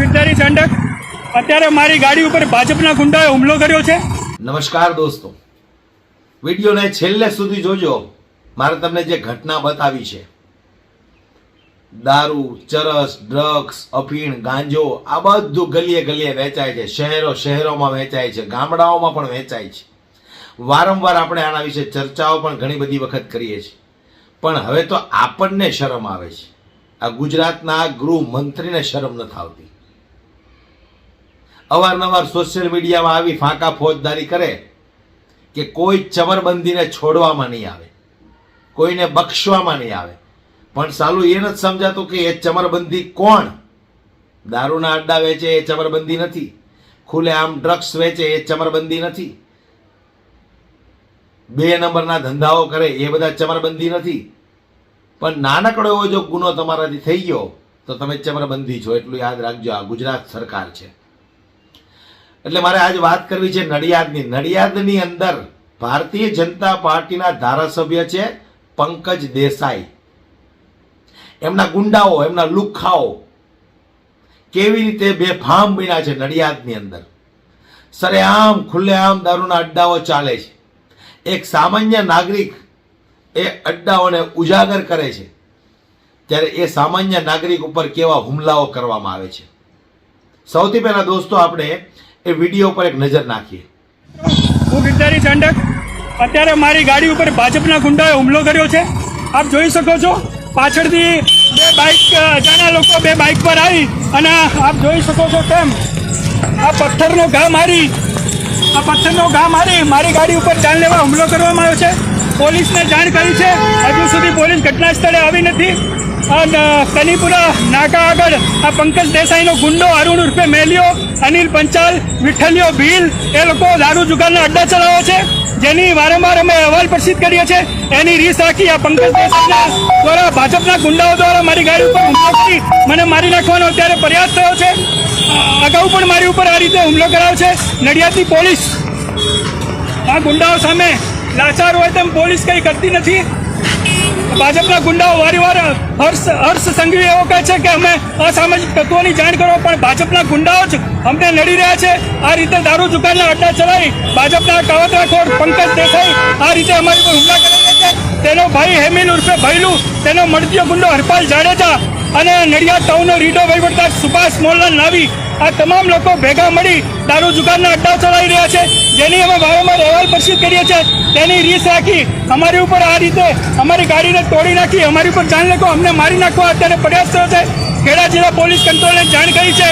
ગિરધારી ઠંડક અત્યારે મારી ગાડી ઉપર ભાજપના ગુંડાએ હુમલો કર્યો છે। નમસ્કાર દોસ્તો, વિડીયોને છેલ્લે સુધી જોજો। મારે તમને જે ઘટના બતાવી છે, દારૂ, ચરસ, ડ્રગ્સ, અફીણ, ગાંજો આ બધું ગલીએ ગલીએ વેચાય છે, શહેરોમાં વેચાય છે, ગામડાઓમાં પણ વેચાય છે। વારંવાર આપણે આના વિશે ચર્ચાઓ પણ ઘણી બધી વખત કરીએ છીએ, પણ હવે તો આપણને શરમ આવે છે। આ ગુજરાતના ગૃહમંત્રીને શરમ નથી આવતી। અવારનવાર સોશિયલ મીડિયામાં આવી ફાંકા ફોજદારી કરે કે કોઈ ચમરબંધીને છોડવામાં નહીં આવે, કોઈને બક્ષવામાં નહીં આવે, પણ સાલું એ નથી સમજાતું કે એ ચમરબંધી કોણ? દારૂના અડ્ડા વેચે એ ચમરબંધી નથી, ખુલે આમ ડ્રગ્સ વેચે એ ચમરબંધી નથી, 2 નંબરના ધંધાઓ કરે એ બધા ચમરબંધી નથી। પણ નાનકડો એવો જો ગુનો તમારાથી થઈ ગયો તો તમે ચમરબંધી છો, એટલું યાદ રાખજો। આ ગુજરાત સરકાર છે। એટલે મારે આજ વાત કરવી છે નડિયાદની અંદર ભારતીય જનતા પાર્ટીના ધારાસભ્ય છે પંકજ દેસાઈ। એમના ગુંડાઓ, એમના લુખ્ખાઓ કેવી રીતે બેફામ બન્યા છે નડિયાદની અંદર। સરેઆમ ખુલ્લેઆમ દારૂના અડ્ડાઓ ચાલે છે। એક સામાન્ય નાગરિક એ અડ્ડાઓને ઉજાગર કરે છે, ત્યારે એ સામાન્ય નાગરિક ઉપર કેવા હુમલાઓ કરવામાં આવે છે। સૌથી પહેલા દોસ્તો આપણે એ વિડીયો પર એક નજર નાખીએ। હું ગિરધારી ઠંડક અત્યારે મારી ગાડી ઉપર ભાજપના ગુંડાએ હુમલો કર્યો છે। આપ જોઈ શકો છો, પાછળથી 2 બાઇક અજાણ્યા લોકો 2 બાઇક પર આવી અને આપ જોઈ શકો છો તેમ આ પથ્થરનો ઘા મારી મારી ગાડી ઉપર જાનલેવા હુમલો કરવામાં આવ્યો છે। પોલીસને જાણ કરી છે, હજુ સુધી પોલીસ ઘટના સ્થળે આવી નથી। અને કનીપુરા નાકા આગળ આ પંકજ દેસાઈનો ગુંડો અરુણ ઉર્ફે મેલિયો, અનિલ પંચાલ, વિઠ્ઠલિયો ભીલ એ લોકો દારૂ જુગારના અડ્ડા ચલાવે છે, જેની વારંવાર અમે અહેવાલ પ્રસિદ્ધ કરીએ છીએ। એની રીસ રાખી આ પંકજ દેસાઈના દ્વારા ભાજપના ગુંડાઓ દ્વારા મારી ગાડી ઉપર હુમલો કરી મને મારી નાખવાનો અત્યારે પ્રયાસ થયો છે। અગાઉ પણ મારી ઉપર આ રીતે હુમલો કરાયો છે। નડિયાદની પોલીસ આ ગુંડાઓ સામે લાચાર હોય તેમ પોલીસ કંઈ કરતી નથી। ભાજપના ગુંડાઓ વારંવાર હર્ષ સંઘવી એવો કહે છે કે અમે અસામાજિક તત્વોની જાણ કરો, પણ ભાજપના ગુંડાઓ જ અમને લડી રહ્યા છે। આ રીતે દારૂ દુકાનના અડ્ડા ચલાવી ભાજપના કાવતરાખોર પંકજ દેસાઈ આ રીતે અમારી પર હુમલા કરી રહ્યા છે। તેનો ભાઈ હેમિલ ઉર્ફે ભૈલુ, તેનો મળતીયો ગુંડો હરપાલ જાડેજા અને નડિયાદ ટાઉનનો રીડો વહીવટદાર સુભાષ મોહનલાલ નાવી આ તમામ લોકો ભેગા મળી દારૂ દુકાનના અડ્ડા ચલાવી રહ્યા છે, જેની અમે વારંવાર અહેવાલ પ્રસિદ્ધ કરીએ છીએ। તેની રીસ રાખી અમારી ઉપર આ રીતે અમારી ગાડીને તોડી નાખી અમારી ઉપર જાનલેકો અમને મારી નાખવા અત્યારે પ્રયાસ થયો છે। ખેડા જિલ્લા પોલીસ કંટ્રોલને જાણ કરી છે,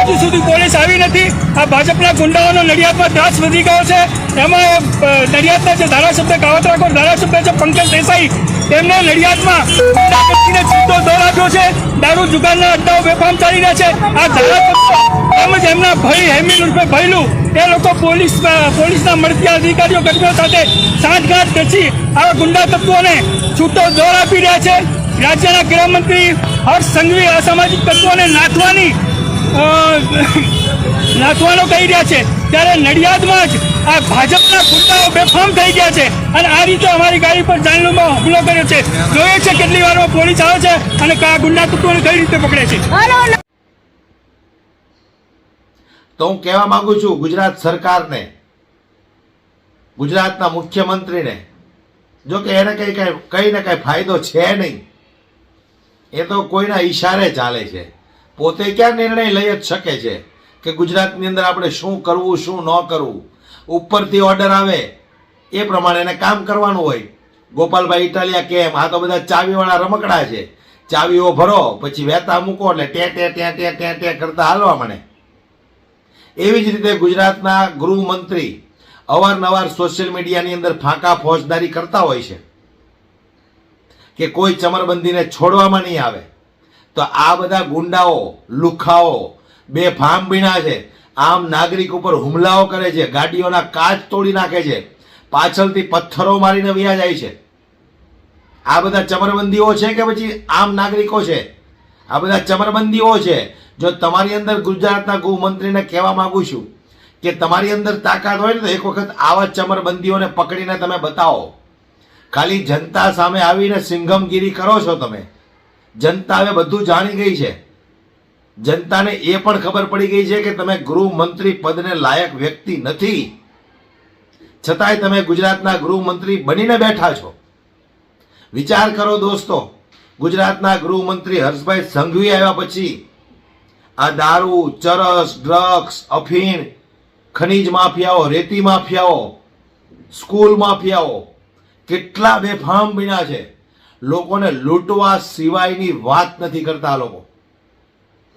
હજુ સુધી પોલીસ આવી નથી। આ ભાજપના ગુંડાઓનો નડિયાદમાં ત્રાસ વધી ગયો છે। એમાં નડિયાદના જે ધારાસભ્ય કાવતરાખોર ધારાસભ્ય છે પંકજ દેસાઈ, તેમને નડિયાદમાં ગુંડાગર્દીને સીધો દોર આપ્યો છે। દારૂ જુગારના અડ્ડાઓ બેફામ ચાલી રહ્યા છે। આ ધારાસભ્ય તેમજ એમના ભાઈ હેમિલ ઉર્ફે ભૈલુ એ લોકો પોલીસના મળતી અધિકારીઓ કર્મીઓ સાથે સાંઠગાંઠ રચી આવા ગુંડા તત્વોને છૂટો દોર આપી રહ્યા છે। રાજ્યના ગૃહમંત્રી હર્ષ સંઘવી અસામાજિક તત્વોને નાથવાનો કહી રહ્યા છે, ત્યારે નડિયાદમાં જ આ ભાજપના ગુંડાઓ બેફામ થઈ ગયા છે અને આ રીતે અમારી ગાડી પર જાનલેવા હુમલો કર્યો છે। જોઈએ છે કેટલી વારમાં પોલીસ આવે છે અને આ ગુંડા તત્વોને કઈ રીતે પકડે છે। તો હું કહેવા માંગુ છું ગુજરાત સરકારને, ગુજરાતના મુખ્યમંત્રીને, જો કે એને કઈ ને કઈ ફાયદો છે નહીં, એ તો કોઈના ઈશારે ચાલે છે। પોતે ક્યાં નિર્ણય લઈ જ શકે છે કે ગુજરાતની અંદર આપણે શું કરવું શું ન કરવું? ઉપરથી ઓર્ડર આવે એ પ્રમાણે એને કામ કરવાનું હોય। ગોપાલભાઈ ઇટાલિયા કેમ, આ તો બધા ચાવીવાળા રમકડા છે, ચાવીઓ ભરો પછી વહેતા મૂકો એટલે ટે કરતા હાલવા મળે। એવી જ રીતે ગુજરાતના ગૃહમંત્રી અવારનવાર સોશિયલ મીડિયાની અંદર ફાંકા ફોજદારી કરતા હોય છે કે કોઈ ચમરબંધીને છોડવામાં નહીં આવે, તો આ બધા ગુંડાઓ, લુખ્ખાઓ બેફામ બન્યા છે। આમ નાગરિક ઉપર હુમલાઓ કરે છે, ગાડીઓના કાચ તોડી નાખે છે, પાછળથી પથ્થરો મારીને વયા જાય છે। આ બધા ચમરબંધીઓ છે કે પછી આમ નાગરિકો છે? આ બધા ચમરબંધીઓ છે। જો તમારી અંદર ગુજરાતના ગૃહમંત્રીને કહેવા માંગુ છું કે તમારી અંદર તાકાત હોય ને તો એક વખત આવા ચમરબંધીઓને પકડીને તમે બતાવો। ખાલી જનતા સામે આવીને સિંઘમગીરી કરો છો તમે। જનતા હવે બધું જાણી ગઈ છે। જનતાને એ પણ ખબર પડી ગઈ છે કે તમે ગૃહમંત્રી પદને લાયક વ્યક્તિ નથી, છતાંય તમે ગુજરાતના ગૃહમંત્રી બનીને બેઠા છો. વિચાર કરો દોસ્તો, ગુજરાતના ગૃહમંત્રી હર્ષભાઈ સંઘવી આવ્યા પછી આ દારૂ, ચરસ, ડ્રગ્સ, અફીણ, ખનીજ માફિયાઓ, રેતી માફિયાઓ, સ્કૂલ માફિયાઓ કેટલા બેફામ બન્યા છે. લોકોને લૂંટવા સિવાયની વાત નથી કરતા આ લોકો.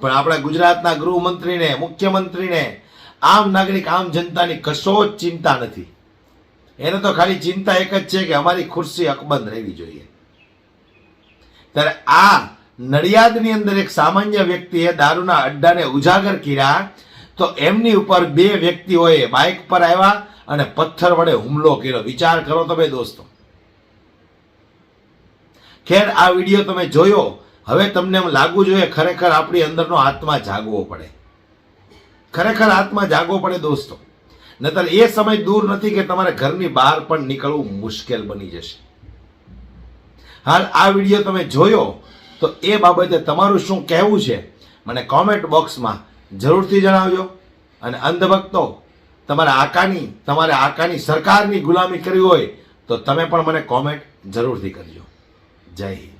પણ આપણા ગુજરાતના ગૃહમંત્રીને, મુખ્યમંત્રીને, આમ નાગરિક, આમ જનતાની કશો જ ચિંતા નથી. એને તો ખાલી ચિંતા એક જ છે કે અમારી ખુરશી અકબંધ રહેવી જોઈએ. ત્યારે આ નડિયાદની અંદર એક સામાન્ય વ્યક્તિએ દારૂના અડ્ડાને ઉજાગર કર્યા તો એમની ઉપર બે વ્યક્તિઓએ બાઇક પર આવ્યા અને પથ્થર વડે હુમલો કર્યો. વિચાર કરો તમે દોસ્તો. ખેર, આ વિડીયો તમે જોયો, હવે તમને એમ લાગવું જોઈએ ખરેખર આપણી અંદરનો આત્મા જાગવો પડે. ખરેખર આત્મા જાગવો પડે દોસ્તો, નહીતર એ સમય દૂર નથી કે તમારે ઘરની બહાર પણ નીકળવું મુશ્કેલ બની જશે. હાલ આ વિડીયો તમે જોયો તો એ બાબતે તમારું શું કહેવું છે મને કોમેન્ટ બોક્સમાં જરૂરથી જણાવજો. અને અંધભક્તો, તમારે આકાની સરકારની ગુલામી કરવી હોય તો તમે પણ મને કોમેન્ટ જરૂરથી કરજો. જય હિન્દ.